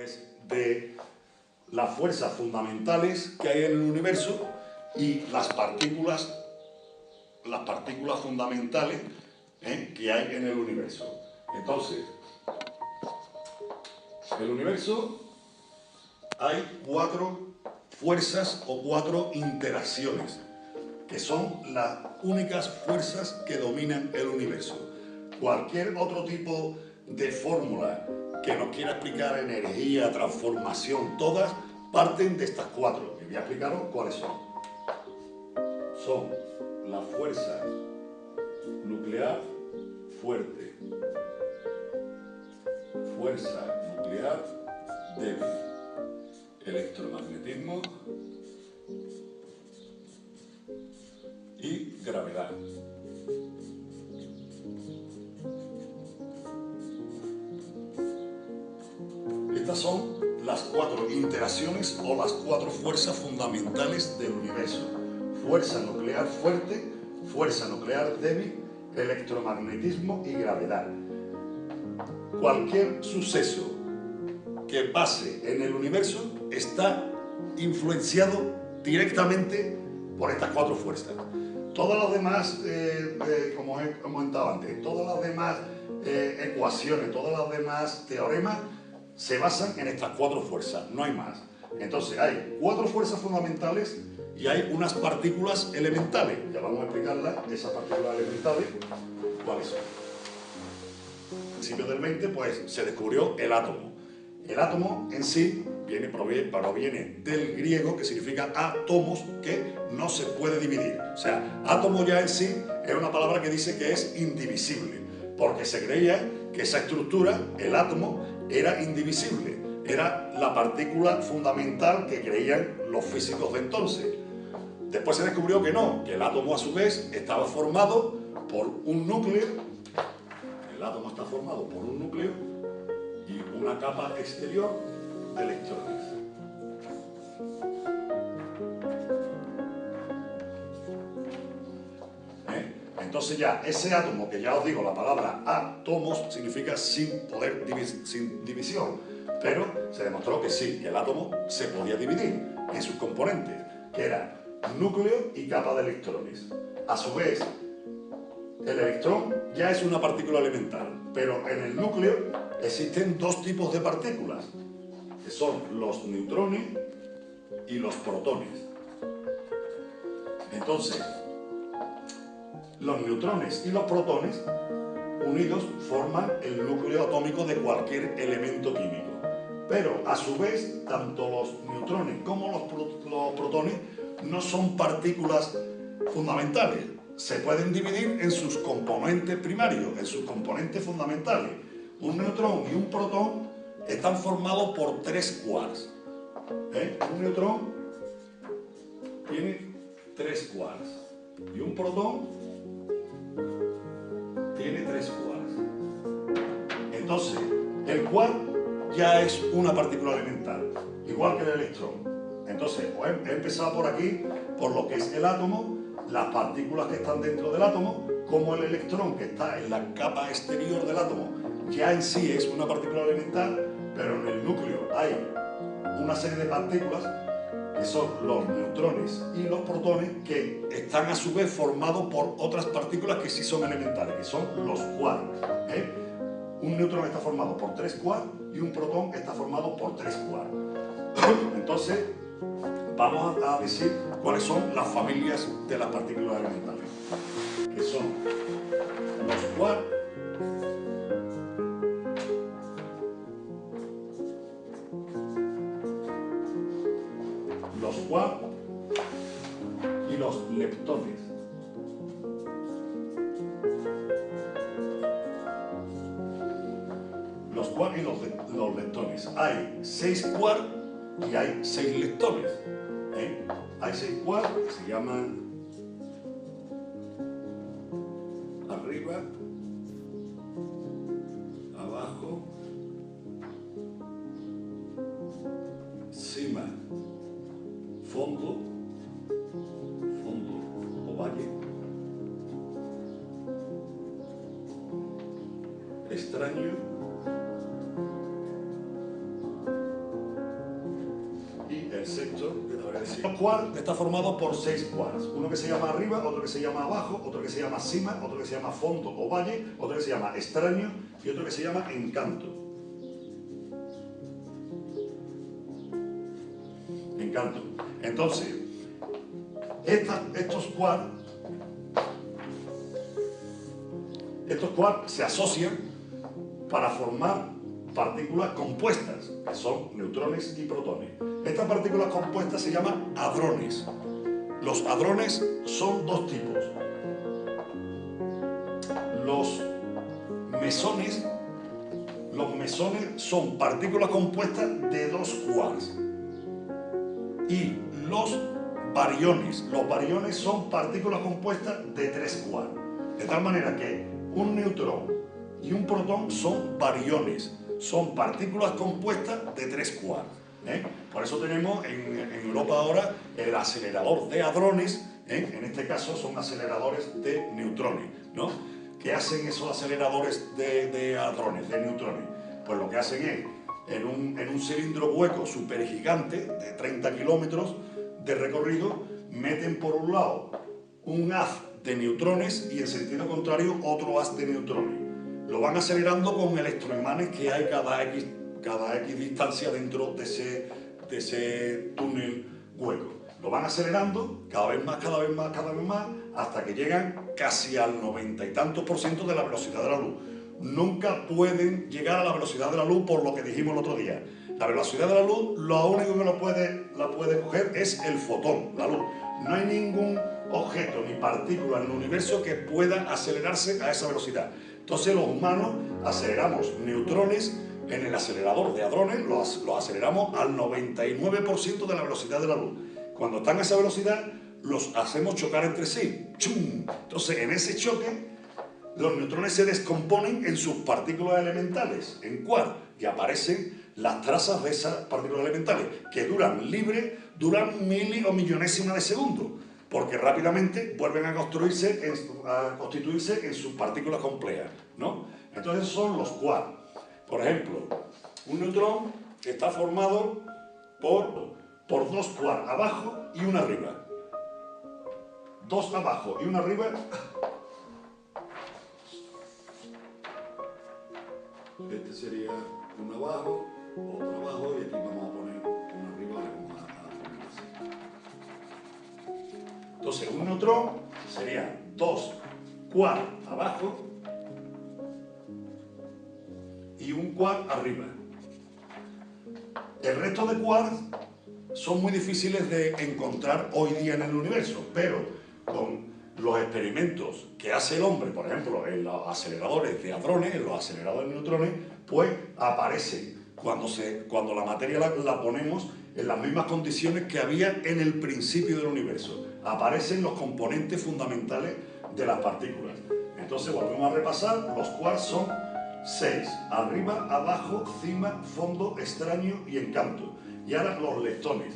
pues, de las fuerzas fundamentales que hay en el universo y las partículas fundamentales que hay en el universo. Entonces, en el universo hay 4 fuerzas o 4 interacciones, que son las únicas fuerzas que dominan el universo. Cualquier otro tipo de fórmula que nos quiera explicar energía, transformación, todas parten de estas 4. Y voy a explicaros cuáles son. Son la fuerza nuclear fuerte, fuerza nuclear débil, electromagnetismo y gravedad. Estas son las 4 interacciones o las 4 fuerzas fundamentales del universo. Fuerza nuclear fuerte, fuerza nuclear débil, electromagnetismo y gravedad. Cualquier suceso que pase en el universo está influenciado directamente por estas 4 fuerzas. Todas las demás, como he comentado antes, todas las demás ecuaciones, todas las demás teoremas se basan en estas 4 fuerzas, no hay más. Entonces hay 4 fuerzas fundamentales y hay unas partículas elementales. Ya vamos a explicarlas, esas partículas elementales, cuáles son. Al principio del 20, pues se descubrió el átomo. El átomo en sí proviene del griego, que significa átomos, que no se puede dividir. O sea, átomo ya en sí es una palabra que dice que es indivisible, porque se creía que esa estructura, el átomo, era indivisible. Era la partícula fundamental que creían los físicos de entonces. Después se descubrió que no, que el átomo a su vez estaba formado por un núcleo. El átomo está formado por un núcleo y una capa exterior de electrones. Entonces ya, ese átomo, que ya os digo, la palabra átomos significa sin división, pero se demostró que sí, que el átomo se podía dividir en sus componentes, que eran núcleo y capa de electrones. A su vez, el electrón ya es una partícula elemental, pero en el núcleo existen 2 tipos de partículas, que son los neutrones y los protones. Entonces, los neutrones y los protones unidos forman el núcleo atómico de cualquier elemento químico. Pero, a su vez, tanto los neutrones como los protones no son partículas fundamentales. Se pueden dividir en sus componentes primarios, en sus componentes fundamentales. Un neutrón y un protón están formados por 3 quarks. Un neutrón tiene 3 quarks y un protón tiene 3 quarks. Entonces, el quark ya es una partícula elemental, igual que el electrón. Entonces, pues he empezado por aquí, por lo que es el átomo, las partículas que están dentro del átomo, como el electrón que está en la capa exterior del átomo, ya en sí es una partícula elemental, pero en el núcleo hay una serie de partículas que son los neutrones y los protones, que están a su vez formados por otras partículas que sí son elementales, que son los quarks. Un neutrón está formado por 3 quarks y un protón está formado por 3 quarks. Entonces, vamos a decir cuáles son las familias de las partículas elementales, que son los quarks, y los leptones. Los quarks y los leptones. Hay 6 quarks y hay 6 leptones. Hay 6 quarks que se llaman arriba, abajo, cima, fondo o valle, extraño quarks está formado por 6 quarks. Uno que se llama arriba, otro que se llama abajo, otro que se llama cima, otro que se llama fondo o valle, otro que se llama extraño y otro que se llama encanto. Encanto. Entonces, estos quarks se asocian para formar partículas compuestas, que son neutrones y protones. Estas partículas compuestas se llaman hadrones. Los hadrones son dos tipos. Los mesones son partículas compuestas de 2 quarks. Y los bariones son partículas compuestas de 3 quarks. De tal manera que un neutrón y un protón son bariones, son partículas compuestas de 3 quarks. Por eso tenemos en Europa ahora el acelerador de hadrones, en este caso son aceleradores de neutrones, ¿no? ¿Qué hacen esos aceleradores de hadrones, de neutrones? Pues lo que hacen es, en un cilindro hueco supergigante de 30 kilómetros de recorrido, meten por un lado un haz de neutrones y en sentido contrario otro haz de neutrones. Lo van acelerando con electroimanes que hay cada X distancia dentro de ese túnel hueco. Lo van acelerando cada vez más, hasta que llegan casi al 90 y tantos % de la velocidad de la luz. Nunca pueden llegar a la velocidad de la luz por lo que dijimos el otro día. La velocidad de la luz, lo único que la puede coger es el fotón, la luz. No hay ningún objeto ni partícula en el universo que pueda acelerarse a esa velocidad. Entonces los humanos aceleramos neutrones en el acelerador de hadrones, los aceleramos al 99% de la velocidad de la luz. Cuando están a esa velocidad, los hacemos chocar entre sí. ¡Chum! Entonces, en ese choque, los neutrones se descomponen en sus partículas elementales, en quarks, y aparecen las trazas de esas partículas elementales, que duran mili o millonésimas de segundo, porque rápidamente vuelven a constituirse en sus partículas complejas, ¿no? Entonces son los quarks. Por ejemplo, un neutrón está formado por 2 quarks abajo y una arriba. 2 abajo y una arriba. Este sería uno abajo, otro abajo y aquí vamos a poner uno arriba, le vamos a poner así. Entonces un neutrón sería 2 quarks abajo y un quark arriba. El resto de quarks son muy difíciles de encontrar hoy día en el universo, pero con los experimentos que hace el hombre, por ejemplo, en los aceleradores de hadrones, en los aceleradores de neutrones, pues aparecen cuando la materia la ponemos en las mismas condiciones que había en el principio del universo. Aparecen los componentes fundamentales de las partículas. Entonces volvemos a repasar, los quarks son 6, arriba, abajo, cima, fondo, extraño y encanto. Y ahora los leptones.